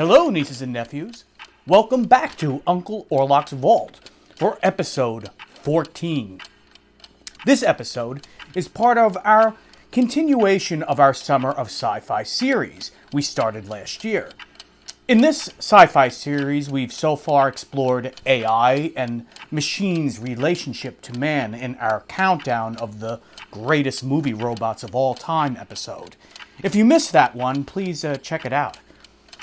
Hello, nieces and nephews. Welcome back to Unkle Orlok's Vault for episode 14. This episode is part of our continuation of our Summer of Sci-Fi series we started last year. In this sci-fi series, we've so far explored AI and machines' relationship to man in our countdown of the greatest movie robots of all time episode. If you missed that one, please check it out.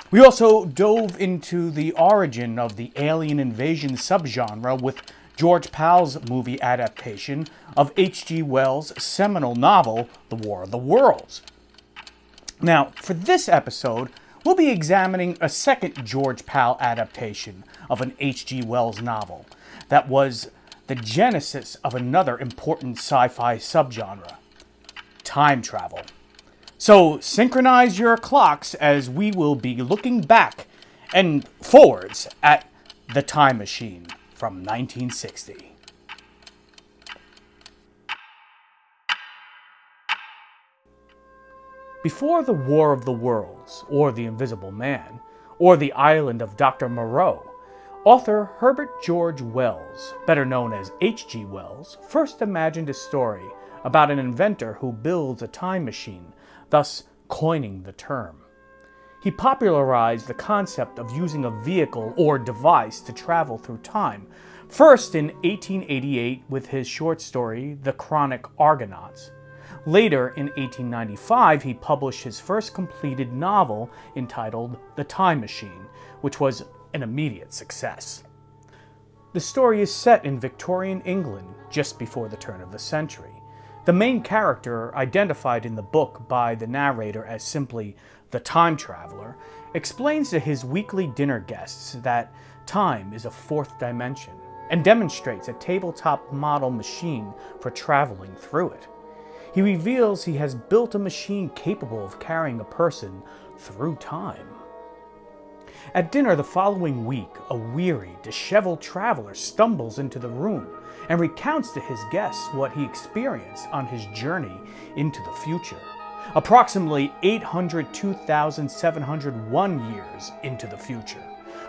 We also dove into the origin of the alien invasion subgenre with George Pal's movie adaptation of H.G. Wells' seminal novel, The War of the Worlds. Now, for this episode, we'll be examining a second George Pal adaptation of an H.G. Wells novel that was the genesis of another important sci-fi subgenre, time travel. So synchronize your clocks as we will be looking back and forwards at The Time Machine from 1960. Before The War of the Worlds, or The Invisible Man, or The Island of Dr. Moreau, author Herbert George Wells, better known as H.G. Wells, first imagined a story about an inventor who builds a time machine, thus coining the term. He popularized the concept of using a vehicle or device to travel through time, first in 1888 with his short story, The Chronic Argonauts. Later, in 1895, he published his first completed novel entitled The Time Machine, which was an immediate success. The story is set in Victorian England, just before the turn of the century. The main character, identified in the book by the narrator as simply the Time Traveler, explains to his weekly dinner guests that time is a fourth dimension, and demonstrates a tabletop model machine for traveling through it. He reveals he has built a machine capable of carrying a person through time. At dinner the following week, a weary, disheveled traveler stumbles into the room and recounts to his guests what he experienced on his journey into the future, approximately 802,701 years into the future,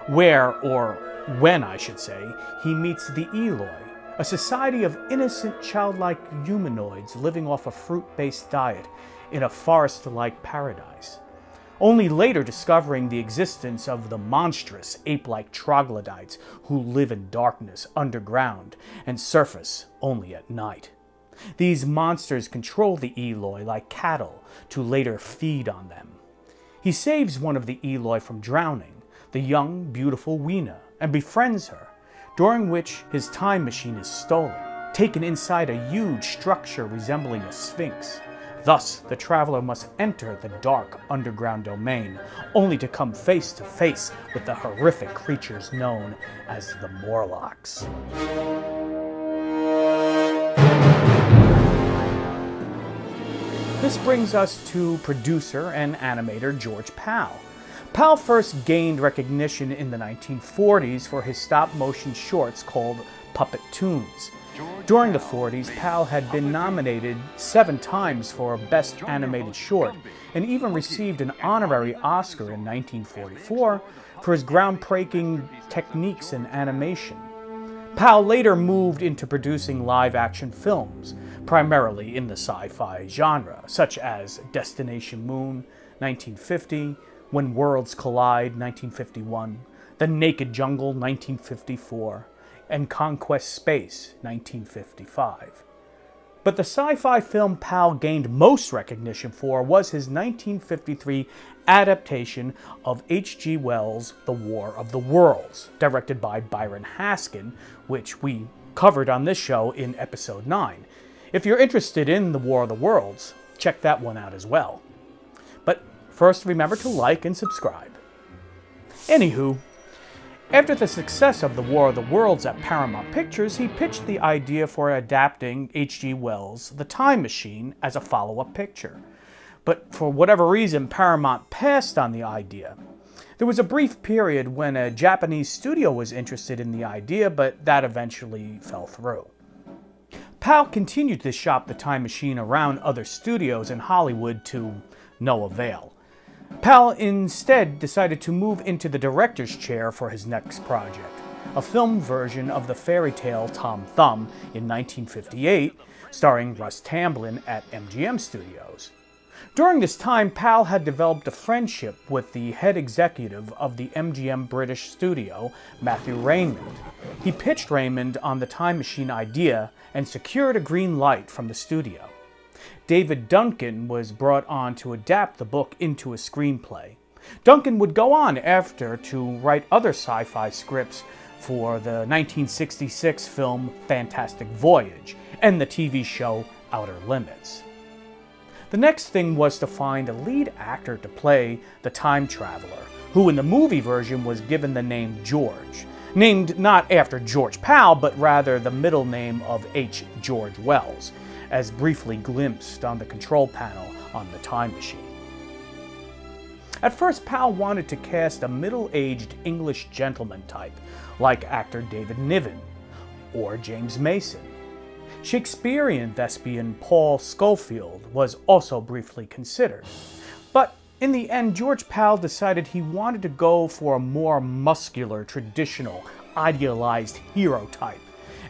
where, or when I should say, he meets the Eloy, a society of innocent childlike humanoids living off a fruit-based diet in a forest-like paradise, only later discovering the existence of the monstrous ape-like troglodytes who live in darkness underground and surface only at night. These monsters control the Eloy like cattle to later feed on them. He saves one of the Eloy from drowning, the young, beautiful Weena, and befriends her, during which his time machine is stolen, taken inside a huge structure resembling a sphinx. Thus, the traveler must enter the dark underground domain, only to come face to face with the horrific creatures known as the Morlocks. This brings us to producer and animator George Pal. Pal first gained recognition in the 1940s for his stop-motion shorts called Puppet Tunes. During the 40s, Pal had been nominated 7 times for Best Animated Short, and even received an honorary Oscar in 1944 for his groundbreaking techniques in animation. Pal later moved into producing live-action films, primarily in the sci-fi genre, such as Destination Moon, 1950, When Worlds Collide, 1951, The Naked Jungle, 1954, and Conquest Space, 1955. But the sci-fi film Pal gained most recognition for was his 1953 adaptation of H.G. Wells' The War of the Worlds, directed by Byron Haskin, which we covered on this show in episode 9. If you're interested in The War of the Worlds, check that one out as well. But first, remember to like and subscribe. Anywho, after the success of The War of the Worlds at Paramount Pictures, he pitched the idea for adapting H.G. Wells' The Time Machine as a follow-up picture. But for whatever reason, Paramount passed on the idea. There was a brief period when a Japanese studio was interested in the idea, but that eventually fell through. Pal continued to shop The Time Machine around other studios in Hollywood to no avail. Pal instead decided to move into the director's chair for his next project, a film version of the fairy tale Tom Thumb in 1958, starring Russ Tamblyn at MGM Studios. During this time, Pal had developed a friendship with the head executive of the MGM British studio, Matthew Raymond. He pitched Raymond on the time machine idea and secured a green light from the studio. David Duncan was brought on to adapt the book into a screenplay. Duncan would go on after to write other sci-fi scripts for the 1966 film Fantastic Voyage and the TV show Outer Limits. The next thing was to find a lead actor to play the time traveler, who in the movie version was given the name George, named not after George Pal, but rather the middle name of H. George Wells, as briefly glimpsed on the control panel on the time machine. At first, Pal wanted to cast a middle-aged English gentleman type, like actor David Niven or James Mason. Shakespearean thespian Paul Scofield was also briefly considered. But in the end, George Pal decided he wanted to go for a more muscular, traditional, idealized hero type,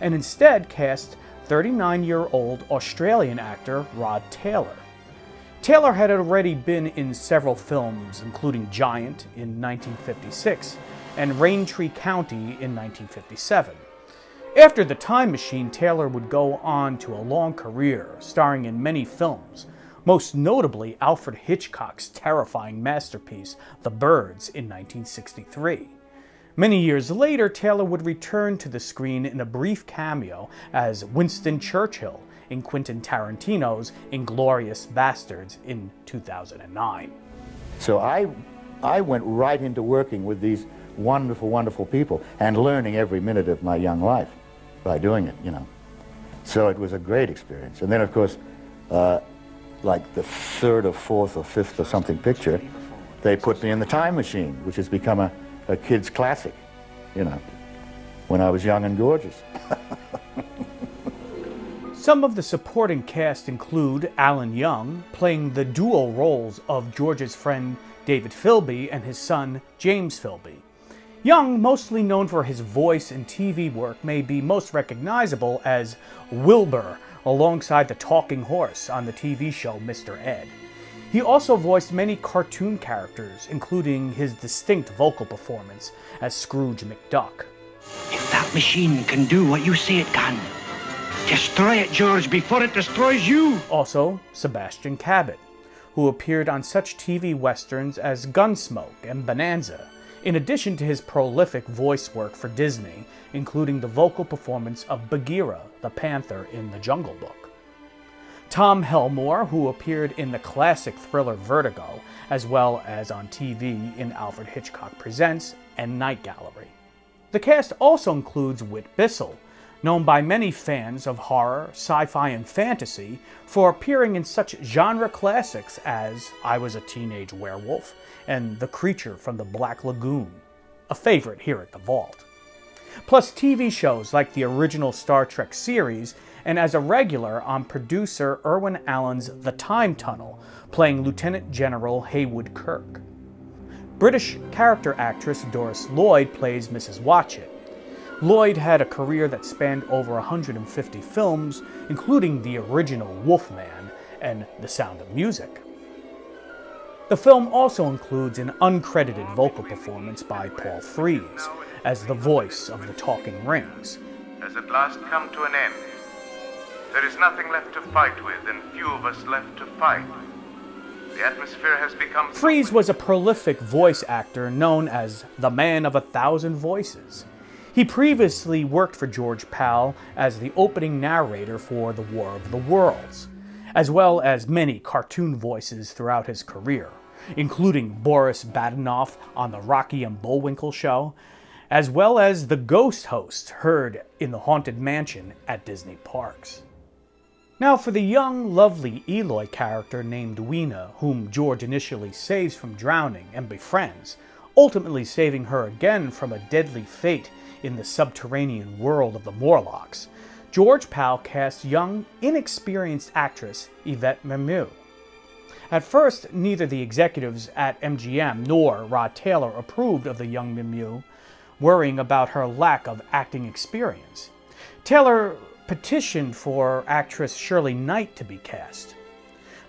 and instead cast 39-year-old Australian actor Rod Taylor. Taylor had already been in several films, including Giant in 1956 and Raintree County in 1957. After The Time Machine, Taylor would go on to a long career, starring in many films, most notably Alfred Hitchcock's terrifying masterpiece, The Birds, in 1963. Many years later, Taylor would return to the screen in a brief cameo as Winston Churchill in Quentin Tarantino's *Inglourious Basterds* in 2009. So I went right into working with these wonderful, wonderful people and learning every minute of my young life by doing it, you know. So it was a great experience. And then, of course, like the third or fourth or fifth or something picture, they put me in The Time Machine, which has become a kid's classic, you know, when I was young and gorgeous. Some of the supporting cast include Alan Young, playing the dual roles of George's friend David Philby and his son James Philby. Young, mostly known for his voice and TV work, may be most recognizable as Wilbur alongside the talking horse on the TV show Mr. Ed. He also voiced many cartoon characters, including his distinct vocal performance as Scrooge McDuck. If that machine can do what you say it can, destroy it, George, before it destroys you. Also, Sebastian Cabot, who appeared on such TV westerns as Gunsmoke and Bonanza, in addition to his prolific voice work for Disney, including the vocal performance of Bagheera, the panther in The Jungle Book. Tom Helmore, who appeared in the classic thriller Vertigo, as well as on TV in Alfred Hitchcock Presents and Night Gallery. The cast also includes Whit Bissell, known by many fans of horror, sci-fi, and fantasy for appearing in such genre classics as I Was a Teenage Werewolf and The Creature from the Black Lagoon, a favorite here at the Vault. Plus TV shows like the original Star Trek series, and as a regular on producer Irwin Allen's The Time Tunnel, playing Lieutenant General Haywood Kirk. British character actress Doris Lloyd plays Mrs. Watchett. Lloyd had a career that spanned over 150 films, including the original Wolfman and The Sound of Music. The film also includes an uncredited vocal performance by Paul Frees as the voice of the Talking Rings. Has at last come to an end. There is nothing left to fight with, and few of us left to fight. The atmosphere has become... Frees was a prolific voice actor known as the Man of 1,000 Voices. He previously worked for George Pal as the opening narrator for The War of the Worlds, as well as many cartoon voices throughout his career, including Boris Badenoff on The Rocky and Bullwinkle Show, as well as the ghost host heard in the Haunted Mansion at Disney parks. Now for the young, lovely Eloy character named Weena, whom George initially saves from drowning and befriends, ultimately saving her again from a deadly fate in the subterranean world of the Morlocks, George Pal cast young, inexperienced actress Yvette Mimieux. At first, neither the executives at MGM nor Rod Taylor approved of the young Mimieux, worrying about her lack of acting experience. Taylor petitioned for actress Shirley Knight to be cast.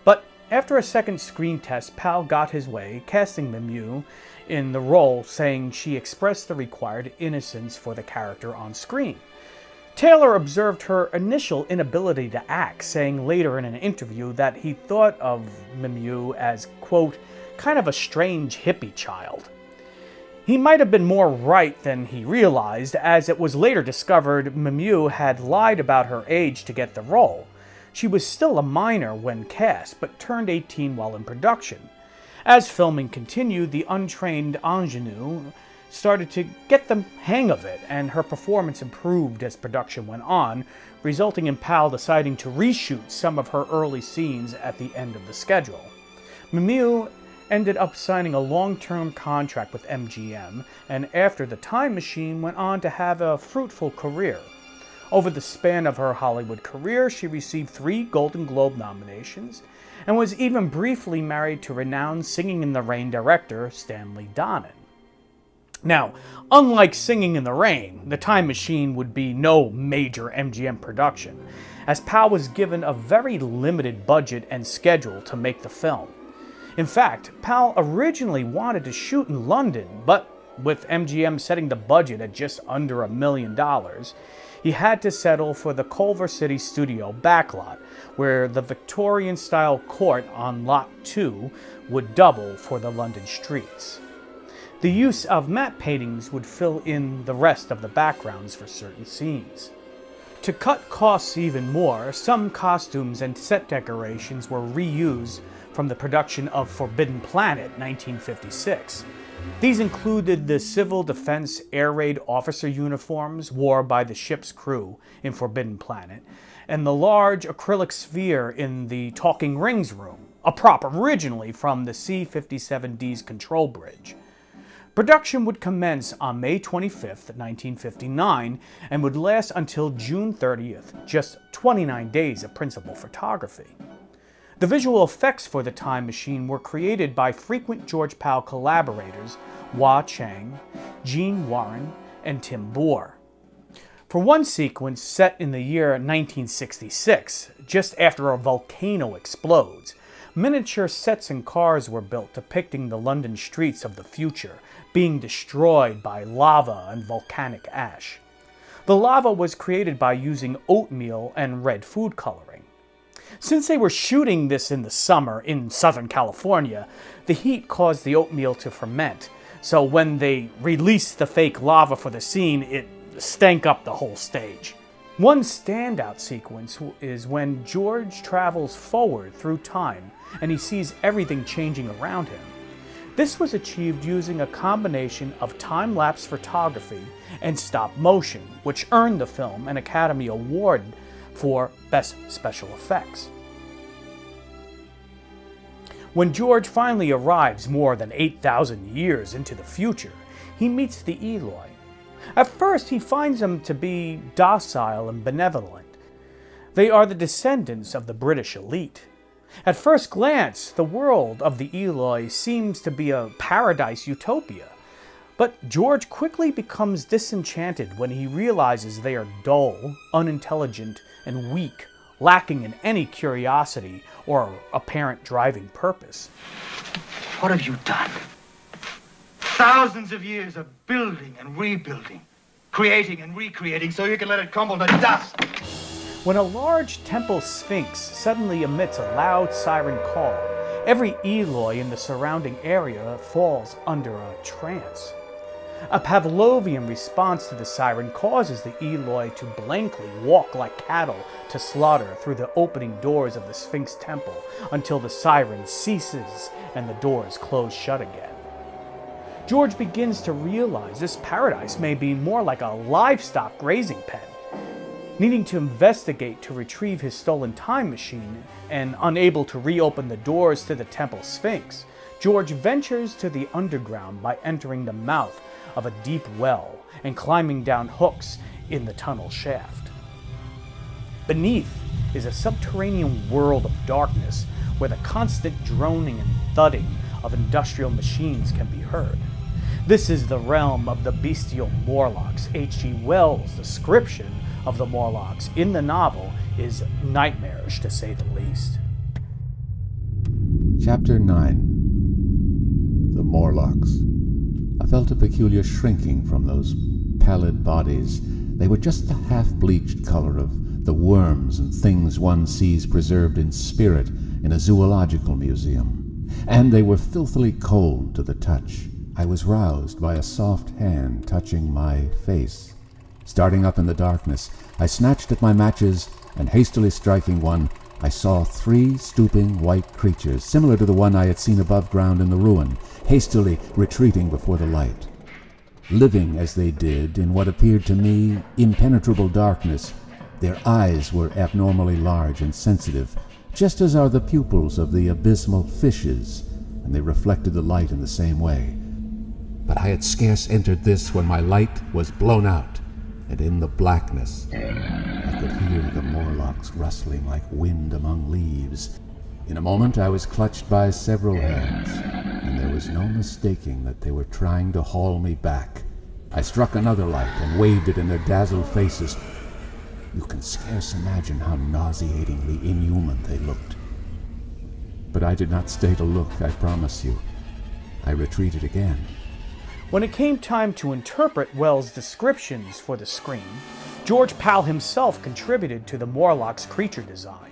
But after a second screen test, Powell got his way, casting Mimieux in the role, saying she expressed the required innocence for the character on screen. Taylor observed her initial inability to act, saying later in an interview that he thought of Mimieux as, quote, kind of a strange hippie child. He might have been more right than he realized, as it was later discovered Mimieux had lied about her age to get the role. She was still a minor when cast, but turned 18 while in production. As filming continued, the untrained ingenue started to get the hang of it, and her performance improved as production went on, resulting in Powell deciding to reshoot some of her early scenes at the end of the schedule. Mimieux ended up signing a long-term contract with MGM, and after The Time Machine went on to have a fruitful career. Over the span of her Hollywood career, she received 3 Golden Globe nominations, and was even briefly married to renowned Singing in the Rain director Stanley Donen. Now, unlike Singing in the Rain, The Time Machine would be no major MGM production, as Powell was given a very limited budget and schedule to make the film. In fact, Powell originally wanted to shoot in London, but with MGM setting the budget at just under $1 million, he had to settle for the Culver City studio backlot, where the Victorian-style court on Lot 2 would double for the London streets. The use of matte paintings would fill in the rest of the backgrounds for certain scenes. To cut costs even more, some costumes and set decorations were reused from the production of Forbidden Planet 1956. These included the Civil Defense Air Raid officer uniforms worn by the ship's crew in Forbidden Planet, and the large acrylic sphere in the Talking Rings room, a prop originally from the C-57D's control bridge. Production would commence on May 25, 1959, and would last until June 30th, just 29 days of principal photography. The visual effects for The Time Machine were created by frequent George Powell collaborators Hua Chang, Gene Warren, and Tim Bohr. For one sequence set in the year 1966, just after a volcano explodes, miniature sets and cars were built depicting the London streets of the future being destroyed by lava and volcanic ash. The lava was created by using oatmeal and red food coloring. Since they were shooting this in the summer in Southern California, the heat caused the oatmeal to ferment, so when they released the fake lava for the scene, it stank up the whole stage. One standout sequence is when George travels forward through time and he sees everything changing around him. This was achieved using a combination of time-lapse photography and stop motion, which earned the film an Academy Award for Best Special Effects. When George finally arrives more than 8,000 years into the future, he meets the Eloy. At first, he finds them to be docile and benevolent. They are the descendants of the British elite. At first glance, the world of the Eloy seems to be a paradise utopia. But George quickly becomes disenchanted when he realizes they are dull, unintelligent, and weak, lacking in any curiosity or apparent driving purpose. What have you done? Thousands of years of building and rebuilding, creating and recreating so you can let it crumble to dust. When a large temple sphinx suddenly emits a loud siren call, every Eloy in the surrounding area falls under a trance. A Pavlovian response to the siren causes the Eloy to blankly walk like cattle to slaughter through the opening doors of the Sphinx temple until the siren ceases and the doors close shut again. George begins to realize this paradise may be more like a livestock grazing pen. Needing to investigate to retrieve his stolen time machine and unable to reopen the doors to the temple Sphinx, George ventures to the underground by entering the mouth of a deep well and climbing down hooks in the tunnel shaft. Beneath is a subterranean world of darkness where the constant droning and thudding of industrial machines can be heard. This is the realm of the bestial Morlocks. H.G. Wells' description of the Morlocks in the novel is nightmarish, to say the least. Chapter 9. The Morlocks. I felt a peculiar shrinking from those pallid bodies. They were just the half-bleached color of the worms and things one sees preserved in spirit in a zoological museum. And they were filthily cold to the touch. I was roused by a soft hand touching my face. Starting up in the darkness, I snatched at my matches, and hastily striking one, I saw 3 stooping white creatures, similar to the one I had seen above ground in the ruin, hastily retreating before the light. Living as they did in what appeared to me impenetrable darkness, their eyes were abnormally large and sensitive, just as are the pupils of the abysmal fishes, and they reflected the light in the same way. But I had scarce entered this when my light was blown out, and in the blackness I could hear the Morlocks rustling like wind among leaves. In a moment I was clutched by several hands, and there was no mistaking that they were trying to haul me back. I struck another light and waved it in their dazzled faces. You can scarce imagine how nauseatingly inhuman they looked. But I did not stay to look, I promise you. I retreated again. When it came time to interpret Wells' descriptions for the screen, George Pal himself contributed to the Morlocks' creature design.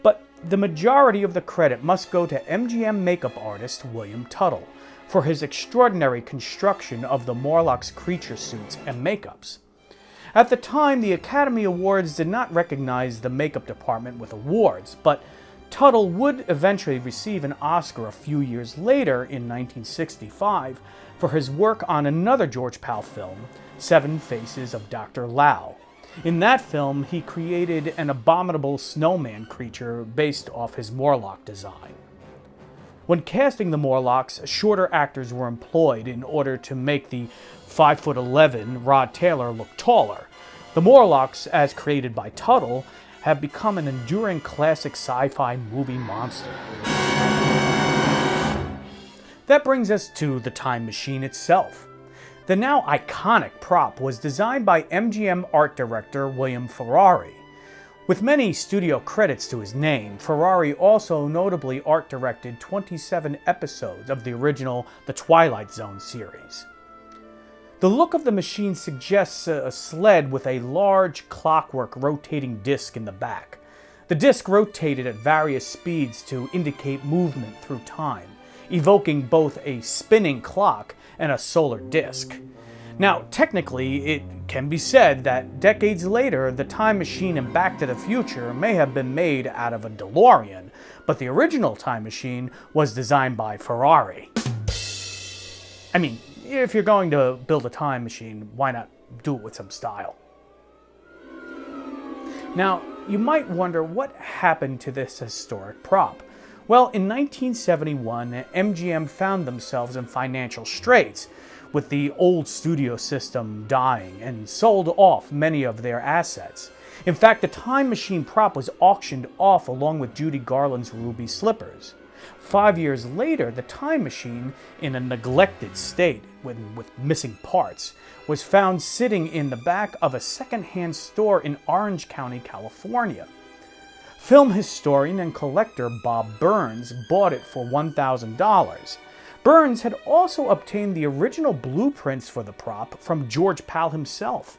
But the majority of the credit must go to MGM makeup artist William Tuttle for his extraordinary construction of the Morlocks' creature suits and makeups. At the time, the Academy Awards did not recognize the makeup department with awards, but Tuttle would eventually receive an Oscar a few years later in 1965 for his work on another George Pal film, 7 Faces of Dr. Lao. In that film, he created an abominable snowman creature based off his Morlock design. When casting the Morlocks, shorter actors were employed in order to make the 5'11" Rod Taylor look taller. The Morlocks, as created by Tuttle, have become an enduring classic sci-fi movie monster. That brings us to the time machine itself. The now iconic prop was designed by MGM art director William Ferrari. With many studio credits to his name, Ferrari also notably art directed 27 episodes of the original The Twilight Zone series. The look of the machine suggests a sled with a large clockwork rotating disc in the back. The disc rotated at various speeds to indicate movement through time, evoking both a spinning clock and a solar disk. Now, technically, it can be said that decades later, the Time Machine in Back to the Future may have been made out of a DeLorean, but the original Time Machine was designed by Ferrari. I mean, if you're going to build a time machine, why not do it with some style? Now, you might wonder what happened to this historic prop. Well, in 1971, MGM found themselves in financial straits, with the old studio system dying, and sold off many of their assets. In fact, the time machine prop was auctioned off along with Judy Garland's ruby slippers. 5 years later, the time machine, in a neglected state with missing parts, was found sitting in the back of a second-hand store in Orange County, California. Film historian and collector Bob Burns bought it for $1,000. Burns had also obtained the original blueprints for the prop from George Pal himself.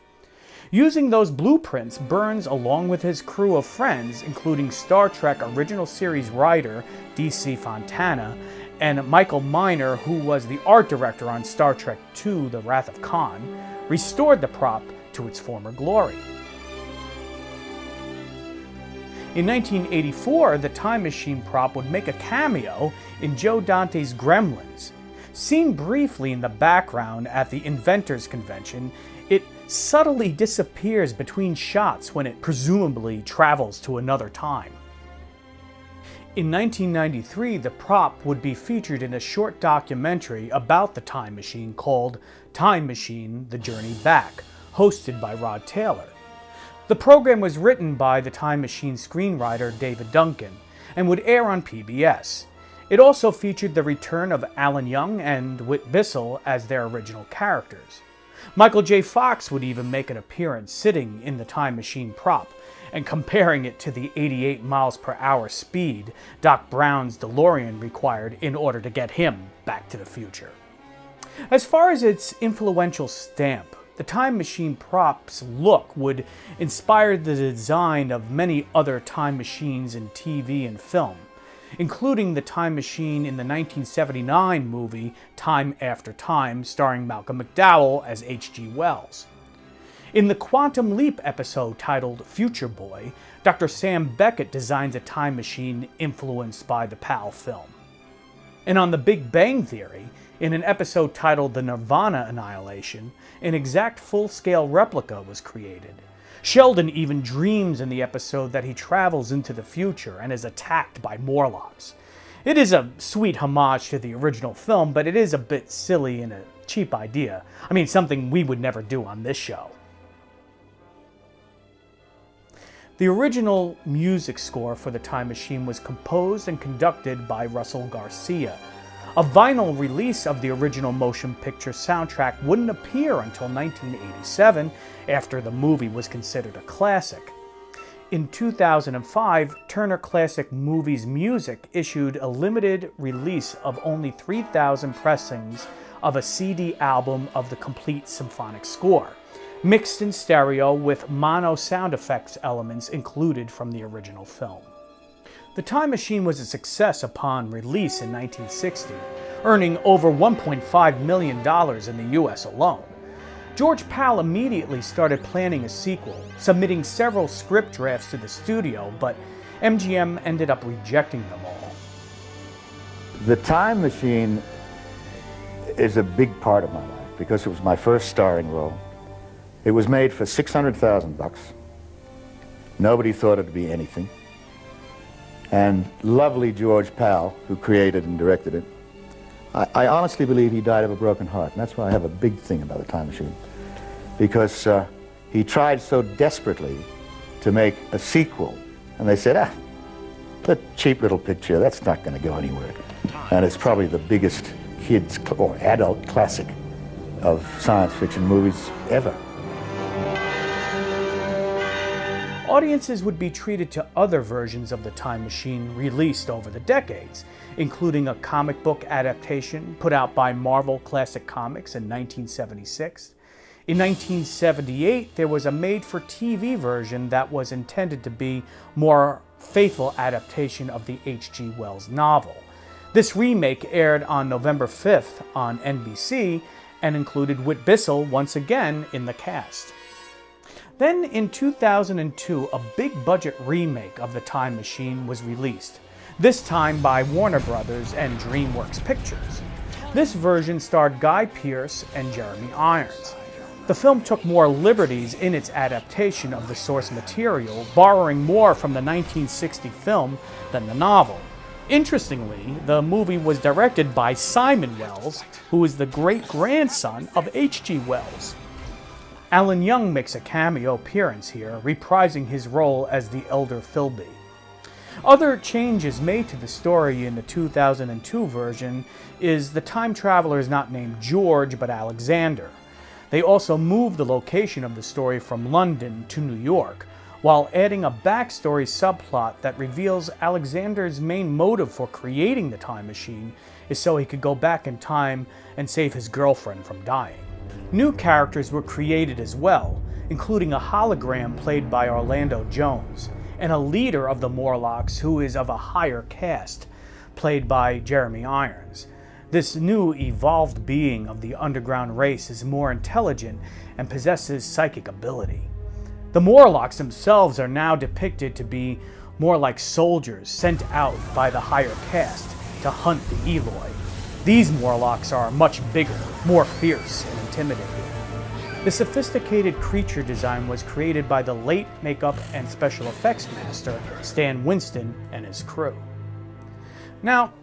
Using those blueprints, Burns, along with his crew of friends, including Star Trek original series writer D.C. Fontana and Michael Miner, who was the art director on Star Trek II: The Wrath of Khan, restored the prop to its former glory. In 1984, the time machine prop would make a cameo in Joe Dante's Gremlins. Seen briefly in the background at the Inventors Convention, it subtly disappears between shots when it presumably travels to another time. In 1993, the prop would be featured in a short documentary about the time machine called Time Machine: The Journey Back, hosted by Rod Taylor. The program was written by the Time Machine screenwriter David Duncan, and would air on PBS. It also featured the return of Alan Young and Whit Basile as their original characters. Michael J. Fox would even make an appearance sitting in the time machine prop and comparing it to the 88 miles per hour speed Doc Brown's DeLorean required in order to get him back to the future. As far as its influential stamp, the time machine prop's look would inspire the design of many other time machines in TV and film, including the time machine in the 1979 movie Time After Time, starring Malcolm McDowell as H.G. Wells. In the Quantum Leap episode titled Future Boy, Dr. Sam Beckett designs a time machine influenced by the PAL film. And on The Big Bang Theory, in an episode titled The Nirvana Annihilation, an exact full-scale replica was created. Sheldon even dreams in the episode that he travels into the future and is attacked by Morlocks. It is a sweet homage to the original film, but it is a bit silly and a cheap idea. I mean, something we would never do on this show. The original music score for the Time Machine was composed and conducted by Russell Garcia. A vinyl release of the original motion picture soundtrack wouldn't appear until 1987, after the movie was considered a classic. In 2005, Turner Classic Movies Music issued a limited release of only 3,000 pressings of a CD album of the complete symphonic score, mixed in stereo with mono sound effects elements included from the original film. The Time Machine was a success upon release in 1960, earning over $1.5 million in the US alone. George Pal immediately started planning a sequel, submitting several script drafts to the studio, but MGM ended up rejecting them all. The Time Machine is a big part of my life because it was my first starring role. It was made for $600,000. Nobody thought it'd be anything. And lovely George Pal, who created and directed it, I honestly believe he died of a broken heart, and that's why I have a big thing about the Time Machine. Because he tried so desperately to make a sequel, and they said, that cheap little picture, that's not going to go anywhere. And it's probably the biggest kids or adult classic of science fiction movies ever. Audiences would be treated to other versions of the Time Machine released over the decades, including a comic book adaptation put out by Marvel Classic Comics in 1976. In 1978, there was a made-for-TV version that was intended to be more faithful adaptation of the H.G. Wells novel. This remake aired on November 5th on NBC and included Whit Basile once again in the cast. Then in 2002, a big-budget remake of The Time Machine was released, this time by Warner Brothers and DreamWorks Pictures. This version starred Guy Pearce and Jeremy Irons. The film took more liberties in its adaptation of the source material, borrowing more from the 1960 film than the novel. Interestingly, the movie was directed by Simon Wells, who is the great-grandson of H.G. Wells. Alan Young makes a cameo appearance here, reprising his role as the elder Philby. Other changes made to the story in the 2002 version is the time traveler is not named George but Alexander. They also moved the location of the story from London to New York, while adding a backstory subplot that reveals Alexander's main motive for creating the time machine is so he could go back in time and save his girlfriend from dying. New characters were created as well, including a hologram played by Orlando Jones, and a leader of the Morlocks who is of a higher caste, played by Jeremy Irons. This new evolved being of the underground race is more intelligent and possesses psychic ability. The Morlocks themselves are now depicted to be more like soldiers sent out by the higher caste to hunt the Eloy. These Morlocks are much bigger, more fierce, and intimidating. The sophisticated creature design was created by the late makeup and special effects master Stan Winston and his crew. Now,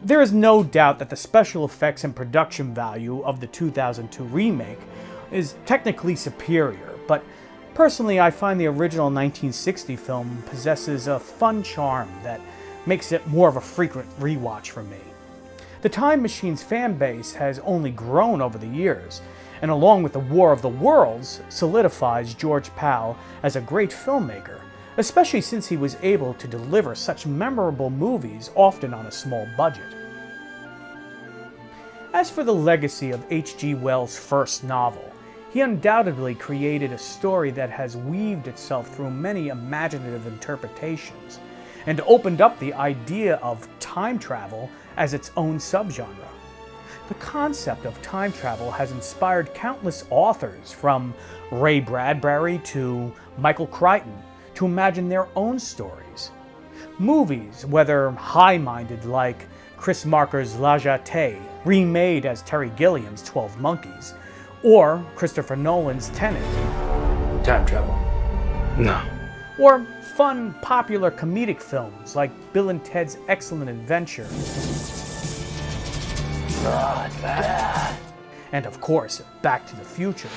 there is no doubt that the special effects and production value of the 2002 remake is technically superior, but personally I find the original 1960 film possesses a fun charm that makes it more of a frequent rewatch for me. The Time Machine's fan base has only grown over the years, and along with the War of the Worlds, solidifies George Pal as a great filmmaker, especially since he was able to deliver such memorable movies, often on a small budget. As for the legacy of H.G. Wells' first novel, he undoubtedly created a story that has weaved itself through many imaginative interpretations, and opened up the idea of time travel as its own subgenre. The concept of time travel has inspired countless authors, from Ray Bradbury to Michael Crichton, to imagine their own stories. Movies, whether high-minded like Chris Marker's La Jetée, remade as Terry Gilliam's 12 Monkeys, or Christopher Nolan's Tenet. Time travel. No. Or fun, popular comedic films like Bill and Ted's Excellent Adventure. Not bad. And of course, Back to the Future.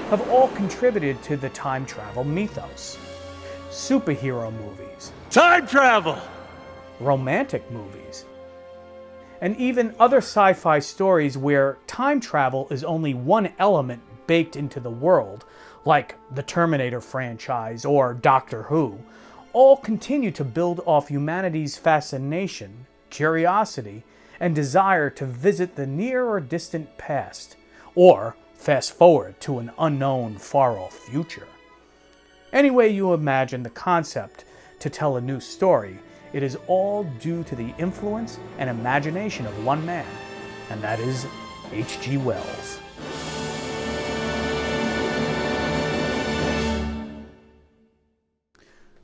Have all contributed to the time travel mythos. Superhero movies. Time travel! Romantic movies. And even other sci-fi stories where time travel is only one element baked into the world, like the Terminator franchise or Doctor Who, all continue to build off humanity's fascination, curiosity, and desire to visit the near or distant past, or fast forward to an unknown far-off future. Any way you imagine the concept to tell a new story, it is all due to the influence and imagination of one man, and that is H.G. Wells.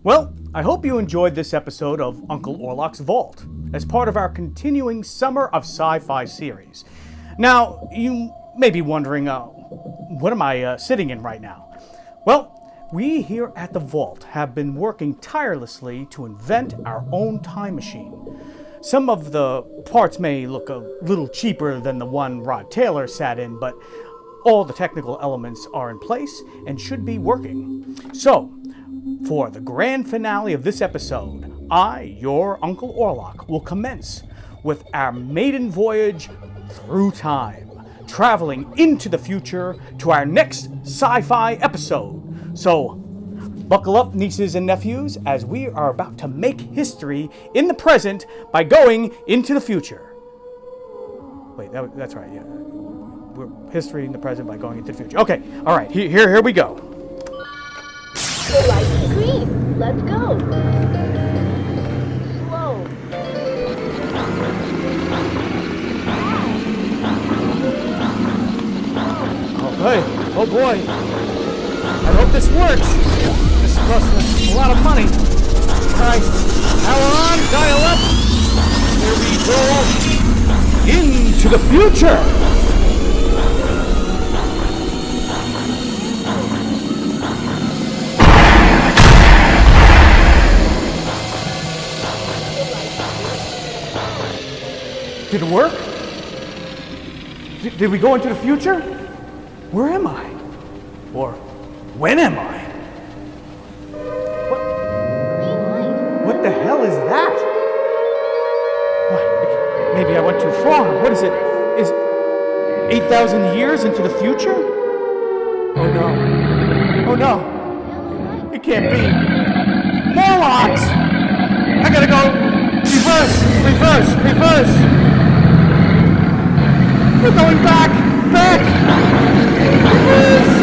Well, I hope you enjoyed this episode of Unkle Orlok's Vault as part of our continuing Summer of Sci-Fi series. Now, you may be wondering, what am I sitting in right now? Well, we here at the Vault have been working tirelessly to invent our own time machine. Some of the parts may look a little cheaper than the one Rod Taylor sat in, but all the technical elements are in place and should be working. So, for the grand finale of this episode, I, your Unkle Orlok, will commence with our maiden voyage through time, traveling into the future to our next sci-fi episode. So, buckle up, nieces and nephews, as we are about to make history in the present by going into the future. Wait, that's right, yeah. We're history in the present by going into the future. Okay, all right, here we go. The light's green. Let's go. Slow. Okay, oh boy. I hope this works. This costs us a lot of money. All right, power on, dial up. Here we go into the future. Did it work? Did we go into the future? Where am I? Or when am I? What the hell is that? What? Maybe I went too far. What is it? Is 8,000 years into the future? Oh no. Oh no. It can't be. Morlocks! I gotta go. Reverse. We're going back. Reverse.